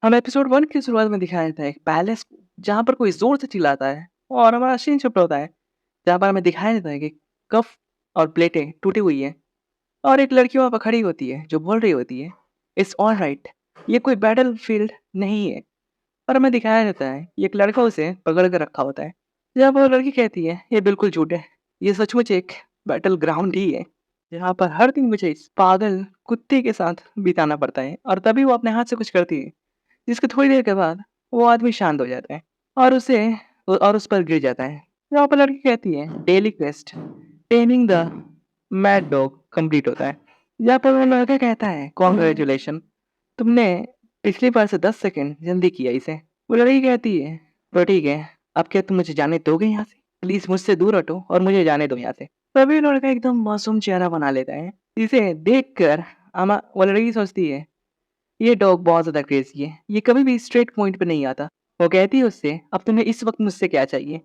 हम एपिसोड 1 की शुरुआत में दिखाया था एक पैलेस को, जहाँ पर कोई ज़ोर से चिल्लाता है और हमारा सीन शिफ्ट होता है, जहाँ पर हमें दिखाया जाता है कि कप और प्लेटें टूटी हुई हैं और एक लड़की वहाँ पर खड़ी होती है, जो बोल रही होती है, "इट्स ऑलराइट।" ये कोई बैटलफ़ील्ड नहीं है, पर हमें दिखाया जाता है कि एक लड़का उसे पकड़ कर रखा होता है। जब वो लड़की कहती है, "ये बिल्कुल झूठ है। ये सचमुच एक बैटल ग्राउंड ही है, जहाँ पर हर दिन मुझे इस पागल कुत्ते के साथ बिताना पड़ता है।" और तभी वो अपने हाथ से कुछ करती है। जिसके थोड़ी देर के बाद वो आदमी शांत हो जाता है और उस पर गिर जाता है। यहाँ पर लड़की कहती है daily quest taming the mad dog complete होता है। यहाँ पर वो लड़का कहता है कॉन्ग्रेचुलेशन, तुमने पिछली बार से 10 सेकंड जल्दी किया इसे। वो लड़की कहती है तो ठीक है, अब क्या तुम मुझे जाने दोगे यहाँ से? प्लीज मुझसे दूर हटो और मुझे जाने दो यहाँ से। तभी लड़का एकदम मासूम चेहरा बना लेता है। इसे देख कर अमा वो लड़की सोचती है ये डॉग बहुत ज़्यादा क्रेज़ी है। ये कभी भी स्ट्रेट पॉइंट पे नहीं आता। वो कहती है उससे, "अब तुम्हें इस वक़्त मुझसे क्या चाहिए?"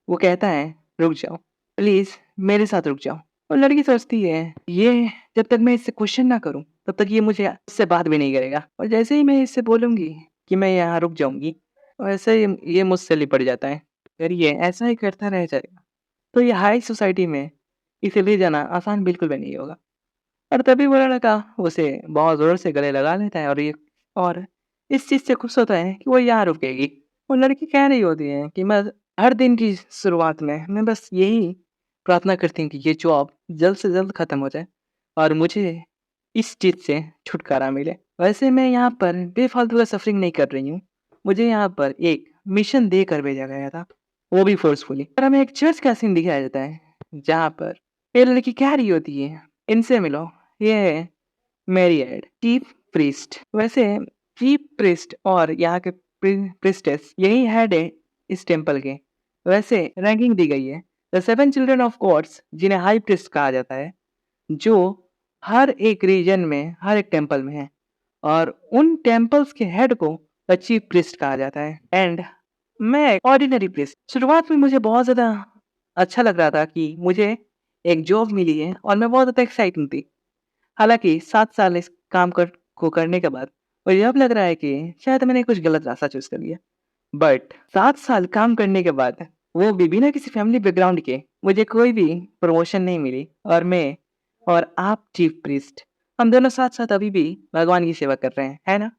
वो कहता है, "रुक जाओ, प्लीज़ मेरे साथ रुक जाओ।" और लड़की सोचती है, ये जब तक मैं इससे क्वेश्चन ना करूँ, तब तक ये मुझसे बात भी नहीं करेगा। और जैसे ही मैं इससे बोलूँगी कि मैं यहाँ रुक जाऊँगी, वैसे ही ये मुझसे लिपट जाता है। अगर ये ऐसा ही करता रह जाएगा, तो ये हाई सोसाइटी में इसे ले जाना आसान बिल्कुल भी नहीं होगा। और तभी वो लड़का उसे बहुत ज़ोर से गले लगा लेता है और इस चीज़ से खुश होता है कि वो यहाँ रुकेगी। वो लड़की कह रही होती है कि मैं हर दिन की शुरुआत में मैं बस यही प्रार्थना करती हूँ कि ये जॉब जल्द से जल्द ख़त्म हो जाए और मुझे इस चीज़ से छुटकारा मिले। वैसे मैं यहाँ पर बेफ़ालतू का सफ़रिंग नहीं कर रही हूँ। मुझे यहाँ पर एक मिशन देकर भेजा गया था, वो भी फ़ोर्सफुली। और हमें एक चर्च का सीन दिखाया जाता है, जहाँ पर ये लड़की कह रही होती है, "इनसे मिलो।" ये है मैरियड चीफ प्रीस्ट। वैसे चीफ प्रीस्ट और यहाँ के प्रीस्टेस यही हेड है इस टेम्पल के। वैसे रैंकिंग दी गई है the seven children of gods, जिन्हें हाई प्रीस्ट कहा जाता है, जो हर एक रीजन में हर एक टेम्पल में है और उन टेम्पल्स के हेड को द चीफ प्रीस्ट कहा जाता है। एंड मैं ऑर्डिनरी प्रीस्ट। शुरुआत में मुझे बहुत ज़्यादा अच्छा लग रहा था कि मुझे एक जॉब मिली है और मैं बहुत ज़्यादा एक्साइटिंग थी। हालाँकि 7 साल इस काम करने के बाद मुझे अब लग रहा है कि शायद मैंने कुछ गलत रास्ता चूज़ कर लिया। बट 7 साल काम करने के बाद वो भी बिना किसी फैमिली बैकग्राउंड के मुझे कोई भी प्रमोशन नहीं मिली और मैं और आप चीफ प्रीस्ट हम दोनों साथ-साथ अभी भी भगवान की सेवा कर रहे हैं, है ना?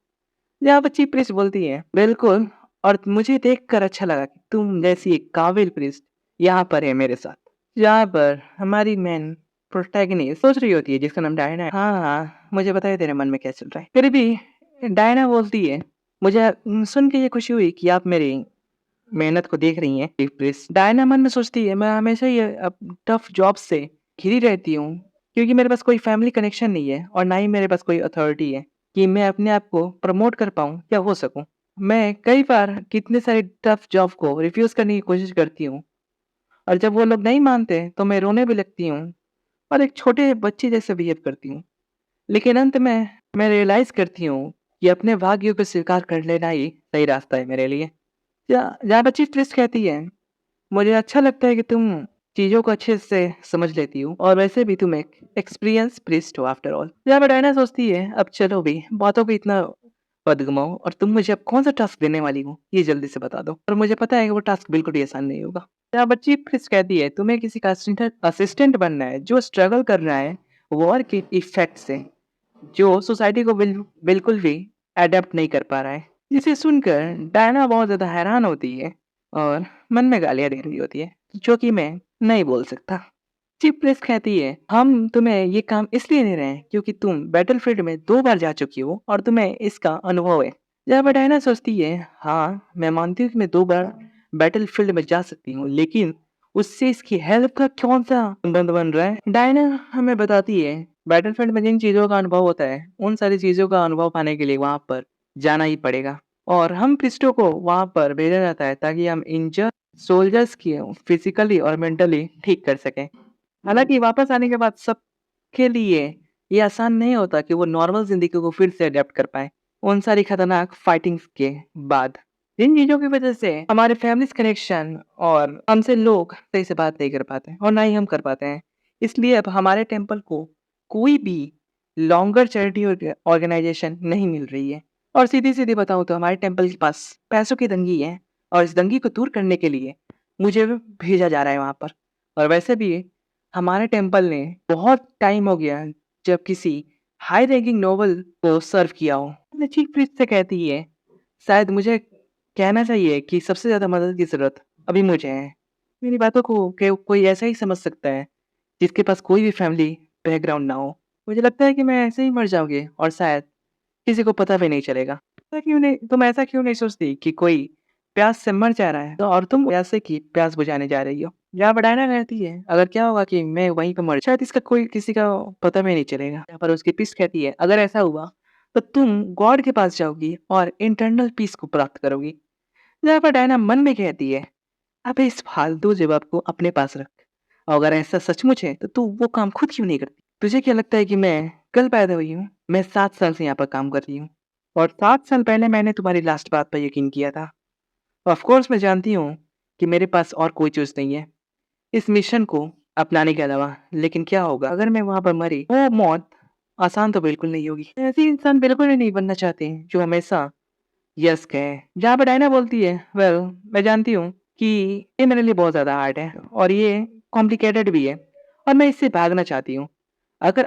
जहाँ पर चीफ प्रीस्ट बोलती है, "बिल्कुल, और मुझे देखकर अच्छा लगा कि तुम जैसी एक काबिल प्रीस्ट यहाँ पर है मेरे साथ।" जहाँ पर हमारी मेन प्रोटैगनिस्ट सोच रही होती है जिसका नाम डायना है, "हाँ, हाँ, मुझे पता है तेरे मन में क्या चल रहा है।" फिर भी डायना बोलती है, "मुझे सुन के ये खुशी हुई कि आप मेरी मेहनत को देख रही हैं चीफ प्रीस्ट।" डायना मन में सोचती है, "मैं हमेशा ये टफ जॉब से घिरी रहती हूँ, क्योंकि मेरे पास कोई फैमिली कनेक्शन नहीं है और ना ही मेरे पास कोई अथॉरिटी है कि मैं अपने आप को प्रमोट कर पाऊँ या हो सकूँ। मैं कई बार कितने सारे टफ जॉब को रिफ्यूज़ करने की कोशिश करती हूँ और जब वो लोग नहीं मानते, तो मैं रोने भी लगती हूँ और एक छोटे बच्चे जैसे बिहेव करती हूँ। लेकिन अंत में मैं रियलाइज़ करती हूँ कि अपने भाग्य को स्वीकार कर लेना ही सही रास्ता है मेरे लिए।" जहाँ बच्ची ट्विस्ट कहती है, "मुझे अच्छा लगता है कि तुम चीज़ों को अच्छे से समझ लेती हो और वैसे भी तुम एक एक्सपीरियंस प्रीस्ट हो आफ्टर ऑल।" जहाँ पर डायना सोचती है, "अब चलो भी, बातों को इतना मत घुमाओ और तुम मुझे अब कौन-सा टास्क देने वाली हो, ये जल्दी से बता दो। और मुझे पता है कि वो टास्क बिल्कुल भी आसान नहीं होगा।" जहाँ बच्ची प्रीस्ट कहती है, "तुम्हें किसी का असिस्टेंट बनना है, जो स्ट्रगल कर रहा है वॉर के इफ़ेक्ट से, जो सोसाइटी को बिल्कुल भी एडॉप्ट नहीं कर पा रहा है।" जिसे सुनकर डायना बहुत ज़्यादा हैरान होती है और मन में गालियाँ दे रही होती है, जो कि मैं नहीं बोल सकता। चीफ प्रेस कहती है, "हम तुम्हें ये काम इसलिए दे रहे हैं क्योंकि तुम बैटलफील्ड में 2 बार जा चुकी हो और तुम्हें इसका अनुभव है।" जहाँ पर डायना सोचती है, "हाँ, मैं मानती हूँ कि मैं 2 बार बैटलफील्ड में जा सकती हूँ, लेकिन उससे इसकी हेल्प का कौन-सा संबंध बन रहा है?" डायना हमें बताती है, बैटलफील्ड में जिन चीज़ों का अनुभव होता है, उन सारी चीज़ों का अनुभव पाने के लिए वहाँ पर जाना ही पड़ेगा और हम प्रीस्टों को वहाँ पर भेजा जाता है ताकि हम इंजर्ड सोल्जर्स की फिज़िकली और मेंटली ठीक कर सकें। हालाँकि वापस आने के बाद सबके लिए ये आसान नहीं होता कि वो नॉर्मल ज़िंदगी को फिर से अडॉप्ट कर पाएँ, उन सारी खतरनाक फाइटिंग्स के बाद। जिन चीज़ों की वज़ह से हमारे फैमिलीज़ कनेक्शन और हमसे लोग सही से बात नहीं कर पाते हैं और ना ही हम कर पाते हैं। इसलिए अब हमारे टेम्पल को कोई भी लॉन्गर चैरिटी ऑर्गेनाइज़ेशन नहीं मिल रही है और सीधी-सीधी बताऊँ तो हमारे टेम्पल के पास पैसों की तंगी है और इस तंगी को दूर करने के लिए मुझे भी भेजा जा रहा है वहाँ पर। और वैसे भी हमारे टेम्पल ने बहुत टाइम हो गया जब किसी हाई रैंकिंग नोबल को सर्व किया हो। अपने चीफ प्रीस्ट से कहती है, शायद मुझे कहना चाहिए कि सबसे ज़्यादा मदद की ज़रूरत अभी मुझे है। मेरी बातों को कोई ऐसा ही समझ सकता है जिसके पास कोई भी फैमिली बैकग्राउंड ना हो। मुझे लगता है कि मैं ऐसे ही मर जाऊँगी और शायद किसी को पता भी नहीं चलेगा। तुम ऐसा क्यों नहीं सोचती कि कोई प्यास से मर जा रहा है तो और तुम प्यासे की प्यास बुझाने जा रही हो? जहाँ पर डायना रहती है, अगर क्या होगा कि मैं वहीं पे मर शायद इसका कोई किसी का पता भी नहीं चलेगा। यहाँ पर उसकी पीस कहती है, अगर ऐसा हुआ तो तुम गॉड के पास जाओगी और इंटरनल पीस को प्राप्त करोगी। जहाँ पर डायना मन में कहती है, अबे इस फालतू जवाब को अपने पास रख। और अगर ऐसा सचमुच है तो तू वो काम खुद क्यों नहीं करती? तुझे क्या लगता है कि मैं कल पैदा हुई हूँ? मैं 7 साल से यहाँ पर काम कर रही हूँ और 7 साल पहले मैंने तुम्हारी लास्ट बात पर यकीन किया था। ऑफ कोर्स मैं जानती हूँ कि मेरे पास और कोई चॉइस नहीं है इस मिशन को अपनाने के अलावा। लेकिन क्या होगा अगर मैं वहाँ पर मरी? वो मौत आसान तो बिल्कुल नहीं होगी। ऐसी इंसान बिल्कुल ही नहीं बनना चाहते जो हमेशा यस कहे। जहाँ पर डायना बोलती है, वेल मैं जानती हूँ कि ये मेरे लिए बहुत ज़्यादा हार्ड है और ये कॉम्प्लिकेटेड भी है और मैं इससे भागना चाहती हूँ। अगर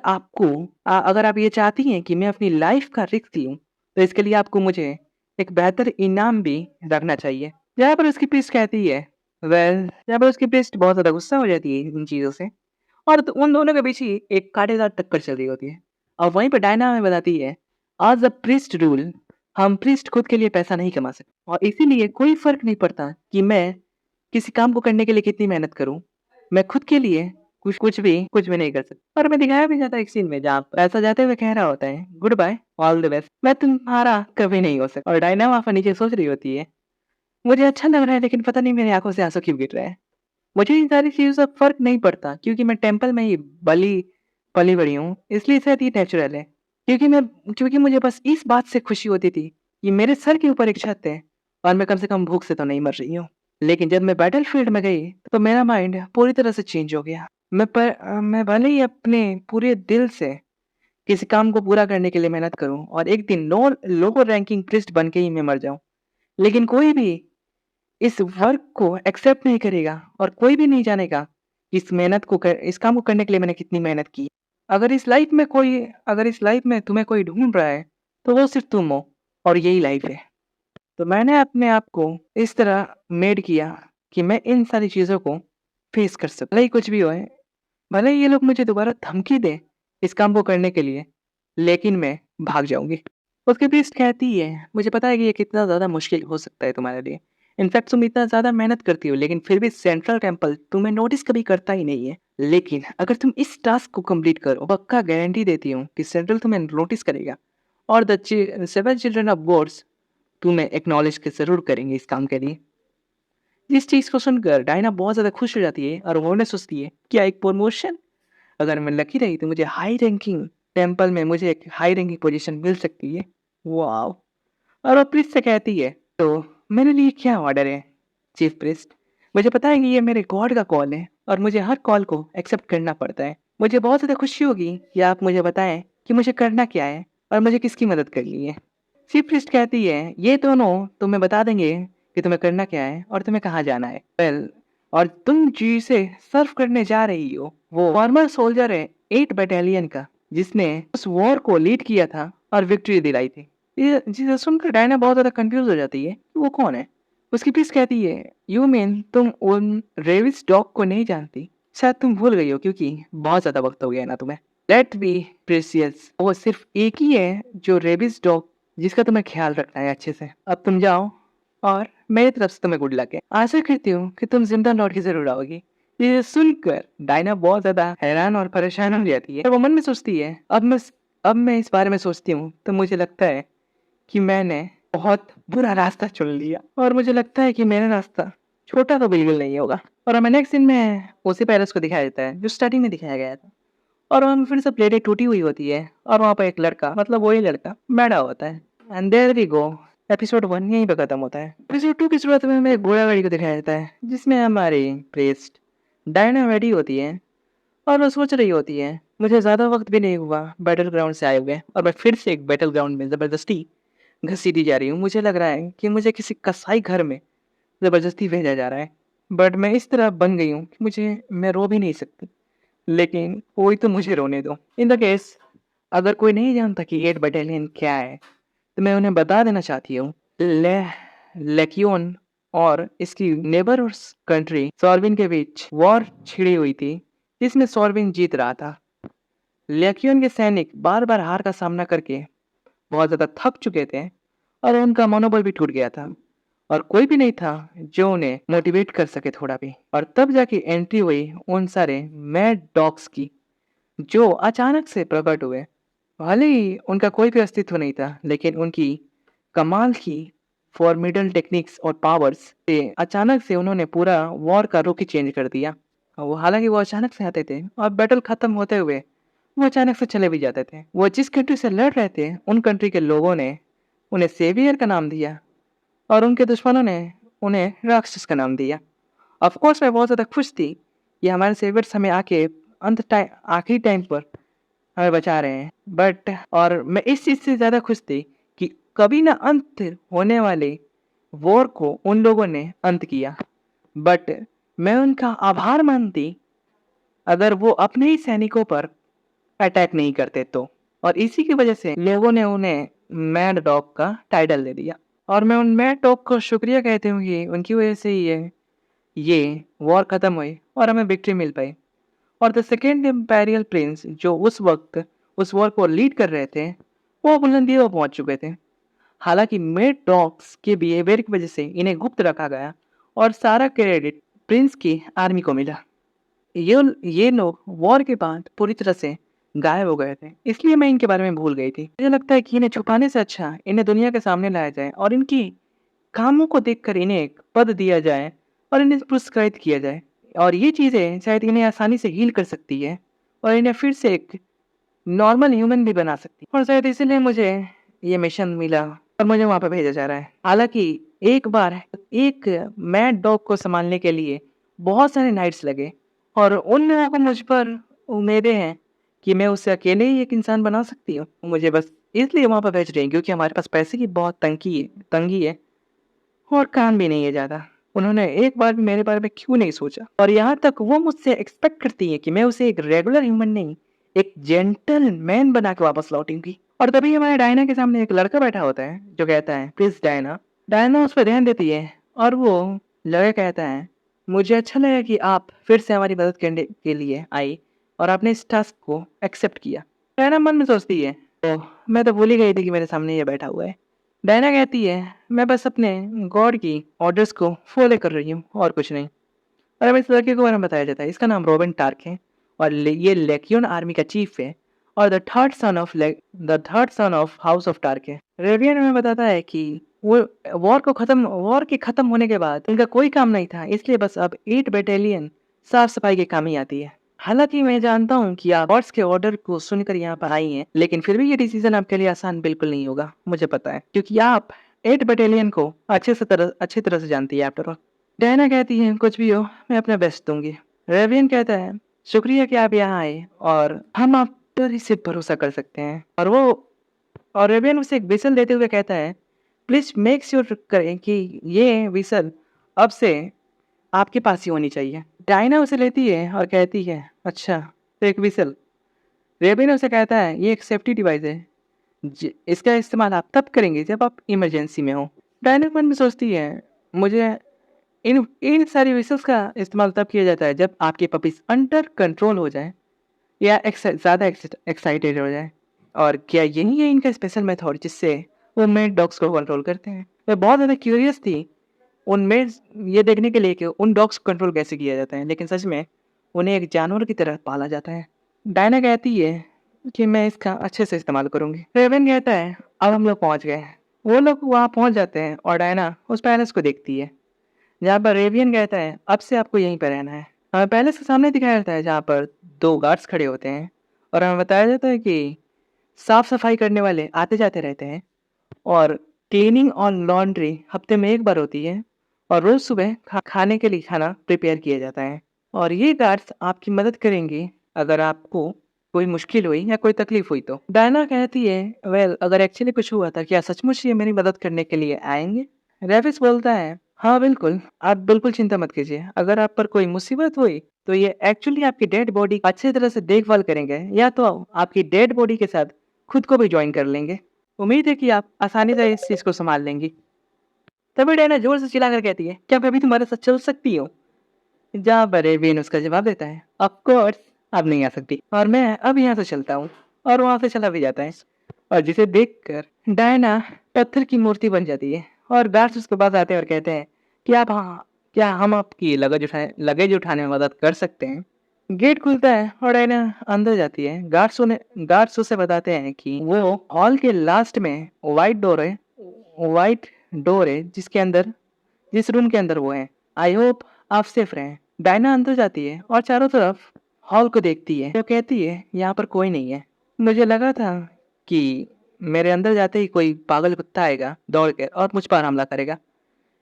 आप ये चाहती हैं कि मैं अपनी लाइफ का रिस्क लूँ, तो इसके लिए आपको मुझे एक बेहतर इनाम भी रखना चाहिए। जहाँ पर उसकी प्रीस्ट कहती है, जहाँ पर उसकी प्रीस्ट बहुत ज़्यादा गुस्सा हो जाती है इन चीज़ों से और तो उन दोनों के बीच ही एक कांटेदार टक्कर चल रही होती है। और वहीं पे डायना हमें बताती है, आज द प्रीस्ट रूल, हम प्रीस्ट खुद के लिए पैसा नहीं कमा सकते और इसीलिए कोई फ़र्क नहीं पड़ता कि मैं किसी काम को करने के लिए कितनी मेहनत करूँ। मैं खुद के लिए कुछ भी नहीं कर सकता। और हमें दिखाया भी जाता है एक सीन में जहाँ पैसा जाते हुए कह रहा होता है, goodbye, all the best, मैं तुम्हारा कभी नहीं हो सकता। और डायना वहाँ पर नीचे सोच रही होती है, मुझे अच्छा लग रहा है लेकिन पता नहीं मेरी आँखों से आँसू क्यों गिर रहे हैं। मुझे इन सारी चीज़ों से फ़र्क नहीं पड़ता क्योंकि मैं टेम्पल में ही पली-बड़ी हूँ, इसलिए शायद ये नेचुरल है। क्योंकि मुझे बस इस बात से खुशी होती थी कि मेरे सर के ऊपर एक छत है और मैं कम से कम भूख से तो नहीं मर रही हूँ। लेकिन जब मैं बैटलफ़ील्ड में गई, तो मेरा माइंड पूरी तरह से चेंज हो गया। मैं भले ही अपने पूरे दिल से किसी काम को पूरा करने के लिए मेहनत करूँ और एक दिन लोअर रैंकिंग प्रीस्ट बन के ही मैं मर जाऊँ, लेकिन कोई भी इस वर्क को एक्सेप्ट नहीं करेगा और कोई भी नहीं जानेगा कि इस काम को करने के लिए मैंने कितनी मेहनत की। अगर इस लाइफ में तुम्हें कोई ढूँढ रहा है, तो वो सिर्फ़ तुम हो और यही लाइफ है। तो मैंने अपने आप को इस तरह मेड किया कि मैं इन सारी चीज़ों को फेस कर सकूँ। भले ही कुछ भी होए, भले ही ये लोग मुझे दोबारा धमकी दें इस काम को करने के लिए, लेकिन मैं भाग जाऊँगी। उसके प्रीस्ट कहती है, मुझे पता है कि ये कितना ज़्यादा मुश्किल हो सकता है तुम्हारे लिए। इनफैक्ट तुम इतना ज़्यादा मेहनत करती हो, लेकिन फिर भी सेंट्रल टेंपल तुम्हें नोटिस कभी करता ही नहीं है। लेकिन अगर तुम इस टास्क को कंप्लीट करो, पक्का गारंटी देती हूँ कि सेंट्रल तुम्हें नोटिस करेगा और द 7 चिल्ड्रन ऑफ गॉड्स तुम्हें एक्नॉलेज ज़रूर करेंगे इस काम के लिए। इस चीज़ को सुनकर डायना बहुत ज़्यादा खुश हो जाती है और वो सोचती है, क्या एक प्रमोशन? अगर मैं लकी रही तो मुझे हाई रैंकिंग टेंपल में मुझे एक हाई रैंकिंग पोजीशन मिल सकती है। वॉव! और वो प्रीस्ट से कहती है, तो मेरे लिए क्या ऑर्डर है चीफ प्रीस्ट? मुझे पता है कि ये मेरे गॉड का कॉल है और मुझे हर कॉल को एक्सेप्ट करना पड़ता है। मुझे बहुत ज़्यादा खुशी होगी कि आप मुझे बताएं कि मुझे करना क्या है और मुझे किसकी मदद करनी है। चीफ प्रीस्ट कहती है, ये दोनों तुम्हें बता देंगे कि तुम्हें करना क्या है और तुम्हें कहाँ जाना है। और तुम जिसे सर्व करने जा रही हो, वो फॉर्मर सोल्जर है 8 बटालियन का, जिसने उस वॉर को लीड किया था और विक्ट्री दिलाई थी। ये चीज़ें सुनकर डायना बहुत ज़्यादा कंफ्यूज हो जाती है कि वो कौन है। उसकी प्रीस्ट कहती है, यू मीन तुम उन रेविस डॉग को नहीं जानती? शायद तुम भूल गई हो क्योंकि बहुत ज़्यादा वक्त हो गया ना तुम्हें। लेट बी प्रेसियस, वो सिर्फ एक ही है जो रेबिस डॉग जिसका तुम्हें ख्याल रखना है अच्छे से। अब तुम जाओ और मेरी तरफ से तुम्हें गुड लक है। आशा करती हूँ कि तुम जिंदा लौट के ज़रूर आओगी। ये सुनकर डायना बहुत ज़्यादा हैरान और परेशान हो जाती है और वो मन में सोचती है, अब मैं इस बारे में सोचती हूँ तो मुझे लगता है कि मैंने बहुत बुरा रास्ता चुन लिया और मुझे लगता है कि मेरा रास्ता छोटा तो बिल्कुल नहीं होगा। और हमें नेक्स्ट सीन में उसी पैलेस को दिखाया जाता है जो स्टार्टिंग में दिखाया गया था और वहाँ पे फिर से प्लेटें टूटी हुई होती है और वहाँ पे एक लड़का, मतलब वही लड़का बैठा होता है। And there we go, episode 1 यहीं पे खत्म होता है। एपिसोड 2 की शुरुआत में हमें एक घोड़ागाड़ी को दिखाया जाता है जिसमें हमारी प्रीस्ट डायना बैठी होती है और वो सोच रही होती है, मुझे ज़्यादा वक्त भी नहीं हुआ बैटल ग्राउंड से आए हुए और मैं फिर से एक बैटल ग्राउंड में ज़बरदस्ती घसीटी जा रही हूँ। मुझे लग रहा है कि मुझे किसी कसाई घर में ज़बरदस्ती भेजा जा रहा है। बट मैं इस तरह बन गई हूँ कि मुझे मैं रो भी नहीं सकती। लेकिन कोई तो मुझे रोने दो। इन द केस अगर कोई नहीं जानता कि 8 बटालियन क्या है, तो मैं उन्हें बता देना चाहती हूँ। ले लेक्योन और इसकी नेबर्स कंट्री सॉर्बिन के बीच वॉर छिड़ी हुई थी, जिसमें सॉर्बिन जीत रहा था। लेक्योन के सैनिक बार-बार हार का सामना करके बहुत ज़्यादा थक चुके थे और उनका मनोबल भी टूट गया था और कोई भी नहीं था जो उन्हें मोटिवेट कर सके थोड़ा भी। और तब जाके एंट्री हुई उन सारे मैड डॉग्स की, जो अचानक से प्रकट हुए। भले ही उनका कोई भी अस्तित्व नहीं था, लेकिन उनकी कमाल की फॉर्मिडल टेक्निक्स और पावर्स से अचानक से उन्होंने पूरा वॉर का रुख ही चेंज कर दिया। और वो हालांकि वो अचानक से आते थे और बैटल खत्म होते हुए वो अचानक से चले भी जाते थे। वो जिस कंट्री से लड़ रहे थे, उन कंट्री के लोगों ने उन्हें सेवियर का नाम दिया और उनके दुश्मनों ने उन्हें राक्षस का नाम दिया। ऑफ कोर्स मैं बहुत ज़्यादा खुश थी कि हमारे सेवियर्स हमें आके आखिरी टाइम पर हमें बचा रहे हैं। बट और मैं इस चीज़ से ज़्यादा खुश थी कि कभी ना अंत होने वाले वॉर को उन लोगों ने अंत किया। बट मैं उनका आभार मानती अगर वो अपने ही सैनिकों पर अटैक नहीं करते तो। और इसी की वजह से लोगों ने उन्हें मैड डॉग का टाइटल दे दिया और मैं उन मैड डॉग को शुक्रिया कहती हूँ कि उनकी वजह से ही ये वॉर ख़त्म हुई और हमें विक्ट्री मिल पाई। और द सेकेंड इम्पेरियल प्रिंस जो उस वक्त उस वॉर को लीड कर रहे थे, वो बुलंदियों पर पहुंच चुके थे। हालांकि मेड डॉग्स के बिहेवियर की वजह से इन्हें गुप्त रखा गया और सारा क्रेडिट प्रिंस की आर्मी को मिला। ये लोग वॉर के बाद पूरी तरह से गायब हो गए थे, इसलिए मैं इनके बारे में भूल गई थी। मुझे लगता है कि इन्हें छुपाने से अच्छा इन्हें दुनिया के सामने लाया जाए और इनकी कामों को देखकर इन्हें एक पद दिया जाए और इन्हें पुरस्कृत किया जाए। और ये चीज़ें शायद इन्हें आसानी से हील कर सकती है और इन्हें फिर से एक नॉर्मल ह्यूमन भी बना सकती है। और शायद इसीलिए मुझे ये मिशन मिला और मुझे वहाँ पे भेजा जा रहा है। हालांकि एक बार एक मैड डॉग को संभालने के लिए बहुत सारे नाइट्स लगे और उन लोगों को मुझ पर उम्मीदें हैं कि मैं उसे अकेले ही एक इंसान बना सकती हूँ। मुझे बस इसलिए वहाँ पर भेज रहे हैं क्योंकि हमारे पास पैसे की बहुत तंगी है और काम भी नहीं है ज़्यादा। उन्होंने एक बार भी मेरे बारे में क्यों नहीं सोचा और यहाँ तक वो मुझसे एक्सपेक्ट करती है कि मैं उसे एक रेगुलर ह्यूमन नहीं, एक जेंटलमैन बना के वापस लौटूंगी। और तभी हमारे डायना के सामने एक लड़का बैठा होता है जो कहता है, प्लीज डायना। डायना उस पर ध्यान देती है और वो लड़का कहता है, मुझे अच्छा लगा कि आप फिर से हमारी मदद करने के लिए आई और आपने इस टास्क को एक्सेप्ट किया। डायना मन में सोचती है, तो मैं तो भूल ही गई थी कि मेरे सामने ये बैठा हुआ है। डायना कहती है, मैं बस अपने गॉड की ऑर्डर्स को फॉलो कर रही हूँ और कुछ नहीं। और अब इस लड़के के बारे में बताया जाता है, इसका नाम रॉबिन टार्क है और ये लेक्यून आर्मी का चीफ है और the third son of house of torque है। रेवियन हमें बताता है कि वो वॉर के खत्म होने के बाद उनका कोई काम नहीं था, इसलिए बस अब 8 बटालियन साफ सफाई के काम ही आती है। हालांकि मैं जानता हूँ कि आप गॉड्स के ऑर्डर को सुनकर यहाँ पर आई हैं, लेकिन फिर भी ये डिसीजन आपके लिए आसान बिल्कुल नहीं होगा, मुझे पता है, क्योंकि आप 8 बटालियन को अच्छी तरह से जानती है आफ्टर ऑल। डायना कहती है, कुछ भी हो मैं अपना बेस्ट दूंगी। रेवियन कहता है, शुक्रिया कि आप यहाँ आए और हम आप पर ही सिर्फ भरोसा कर सकते हैं। और रेवियन उसे एक विसल देते हुए कहता है, प्लीज मेक श्योर करें कि ये विसल अब से आपके पास ही होनी चाहिए। डायना उसे लेती है और कहती है, अच्छा तो एक विसल। रेवियन उसे कहता है, ये एक सेफ्टी डिवाइस है, इसका इस्तेमाल आप तब करेंगे जब आप इमरजेंसी में हो। डायना मन में सोचती है, मुझे इन इन सारी विशेष का इस्तेमाल तब किया जाता है जब आपके पपीज अंडर कंट्रोल हो जाए या ज़्यादा एक्साइटेड हो जाए। और क्या यही है इनका स्पेशल मेथड जिससे वो मेड डॉग्स को कंट्रोल करते हैं? मैं बहुत ज़्यादा क्यूरियस थी उनमें ये देखने के लिए कि उन डॉग्स को कंट्रोल कैसे किया जाता है, लेकिन सच में उन्हें एक जानवर की तरह पाला जाता है। डायना कहती है कि मैं इसका अच्छे से इस्तेमाल करूंगी। रेवन कहता है, अब हम लोग पहुंच गए। वो लोग वहाँ पहुंच जाते हैं और डायना उस पैलेस को देखती है जहाँ पर रेवियन कहता है, अब से आपको यहीं पर रहना है। हमें पैलेस के सामने दिखाया जाता है जहाँ पर 2 गार्ड्स खड़े होते हैं और हमें बताया जाता है कि साफ सफाई करने वाले आते जाते रहते हैं और क्लीनिंग और लॉन्ड्री हफ्ते में 1 बार होती है और रोज सुबह खाने के लिए खाना प्रिपेयर किया जाता है। और ये गार्ड्स आपकी मदद करेंगे अगर आपको कोई मुश्किल हुई या कोई तकलीफ हुई तो? डायना कहती है, वेल अगर एक्चुअली कुछ हुआ था, क्या सचमुच ये मेरी मदद करने के लिए आएँगे? रेविस बोलता है, हाँ बिल्कुल, आप बिल्कुल चिंता मत कीजिए। अगर आप पर कोई मुसीबत हुई, तो ये एक्चुअली आपकी डेड बॉडी अच्छी तरह से देखभाल करेंगे या तो आपकी डेड बॉडी के साथ खुद को भी जॉइन कर लेंगे। उम्मीद है कि आप आसानी से इस चीज़ को सँभाल लेंगी। तभी डायना ज़ोर से चिल्लाकर कहती है, क्या मैं भी तुम्हारे साथ चल सकती हूँ? जहाँ पर एवियन उसका जवाब देता है, ऑफ कोर्स आप नहीं आ सकती और मैं अब यहाँ से चलता हूँ। और वहाँ से चला भी जाता है और जिसे देखकर डायना पत्थर की मूर्ति बन जाती है और गार्ड्स उसके पास आते हैं और कहते हैं कि आप हाँ, क्या हम आपकी लगेज उठाने में मदद कर सकते हैं? गेट खुलता है और डायना अंदर जाती है। गार्ड्स उसे बताते हैं कि वो हॉल के लास्ट में व्हाइट डोर है जिस रूम के अंदर वो है। आई होप आप सेफ रहें। डायना अंदर जाती है और चारों तरफ हॉल को देखती है। वो कहती है, यहाँ पर कोई नहीं है। मुझे लगा था कि मेरे अंदर जाते ही कोई पागल कुत्ता आएगा दौड़ कर और मुझ पर हमला करेगा,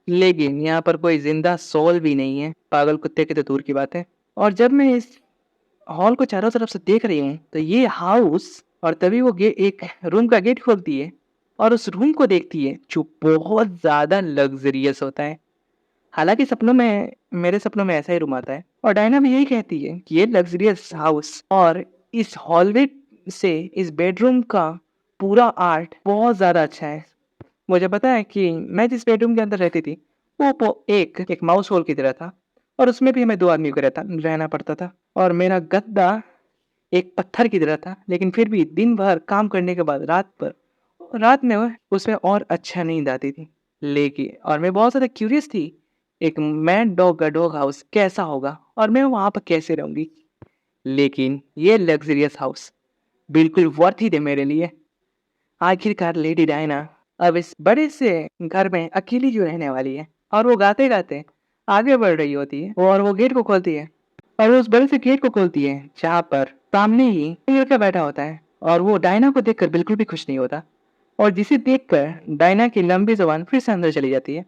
लेकिन यहाँ पर कोई जिंदा सोल भी नहीं है। पागल कुत्ते की तो दूर की बात है। और जब मैं इस हॉल को चारों तरफ से देख रही हूँ, तो ये हाउस और तभी वो एक रूम का गेट खोलती है और उस रूम को देखती है जो बहुत ज़्यादा लग्जरियस होता है। हालाँकि मेरे सपनों में ऐसा ही रूम आता है और डायना भी यही कहती है कि ये लग्ज़रियस हाउस और इस हॉलवे से इस बेडरूम का पूरा आर्ट बहुत ज़्यादा अच्छा है। मुझे पता है कि मैं जिस बेडरूम के अंदर रहती थी, वो एक माउस होल की तरह था और उसमें भी हमें 2 आदमियों को रहना पड़ता था और मेरा गद्दा एक पत्थर की तरह था, लेकिन फिर भी दिन भर काम करने के बाद रात में उसमें और अच्छा नींद आती थी। लेकिन और मैं बहुत ज़्यादा क्यूरियस थी, एक मैड डॉग का डॉग हाउस कैसा होगा और मैं वहाँ पर कैसे रहूँगी? लेकिन ये लग्ज़रियस हाउस बिल्कुल वर्थ इट है मेरे लिए। आखिरकार लेडी डायना अब इस बड़े से घर में अकेली क्यों रहने वाली है और वो गाते-गाते आगे बढ़ रही होती है और वो गेट को खोलती है और वो उस बड़े से गेट को खोलती है जहाँ पर सामने ही एक लड़का बैठा होता है और वो डायना को देखकर बिल्कुल भी खुश नहीं होता और जिसे देखकर डायना की लंबी ज़ुबान फिर से अंदर चली जाती है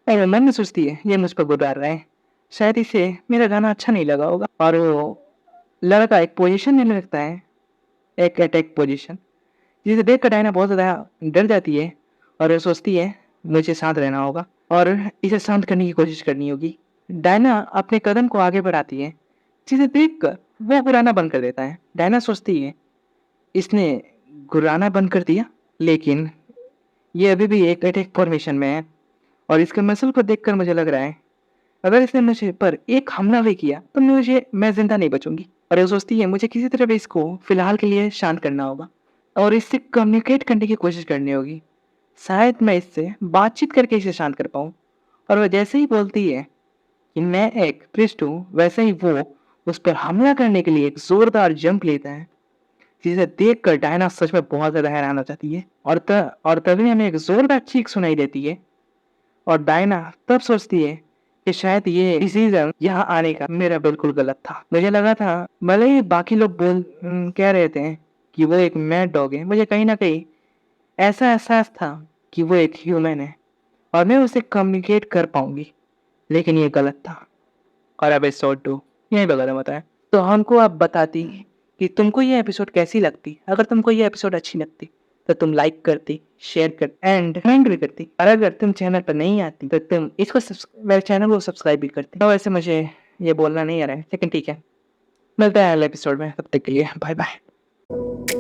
और वो मन में सोचती है, ये मुझ पर गुर्रार रहा है, शायद इसे मेरा गाना अच्छा नहीं लगा होगा। और वो लड़का एक पोजीशन लेने लगता है, एक अटैक पोजीशन, जिसे देखकर डायना बहुत ज़्यादा डर जाती है और वो सोचती है मुझे शांत रहना होगा और इसे शांत करने की कोशिश करनी होगी। डायना अपने कदम को आगे बढ़ाती है, जिसे देखकर वो गुर्राना बंद कर देता है। डायना सोचती है इसने गुर्राना बंद कर दिया, लेकिन ये अभी भी एक अटैक फॉर्मेशन में है और इसके मसल को देखकर मुझे लग रहा है अगर इसने मुझे पर एक हमला भी किया तो मैं जिंदा नहीं बचूंगी। और ये सोचती है मुझे किसी तरह भी इसको फिलहाल के लिए शांत करना होगा और इससे कम्युनिकेट करने की कोशिश करनी होगी। शायद मैं इससे बातचीत करके इसे शांत कर पाऊँ। और वह जैसे ही बोलती है कि मैं एक प्रिस्ट हूँ, वैसे ही वो उस पर हमला करने के लिए एक जोरदार जंप लेता है, जिसे देखकर डायना सच में बहुत ज्यादा हैरान हो जाती है और तभी हमें एक जोरदार चीख सुनाई देती है और डायना तब सोचती है कि शायद ये डिसीजन यहाँ आने का मेरा बिल्कुल गलत था। मुझे लगा था भले ही बाकी लोग कह रहे थे कि वो एक मैड डॉग है, मुझे कहीं ना कहीं ऐसा एहसास था कि वो एक ह्यूमन है और मैं उसे कम्युनिकेट कर पाऊंगी, लेकिन ये गलत था। और अब एपिसोड 2 यहीं पर खत्म होता है। तो हमको आप बताती कि तुमको ये एपिसोड कैसी लगती। अगर तुमको ये एपिसोड अच्छी लगती तो तुम लाइक करती, शेयर कर एंड कमेंट भी करती। और अगर तुम चैनल पर नहीं आती तो तुम मेरे चैनल को सब्सक्राइब भी करती। तो वैसे मुझे ये बोलना नहीं आ रहा है, लेकिन ठीक है, मिलता है अगले एपिसोड में। तब तक के लिए बाय बाय।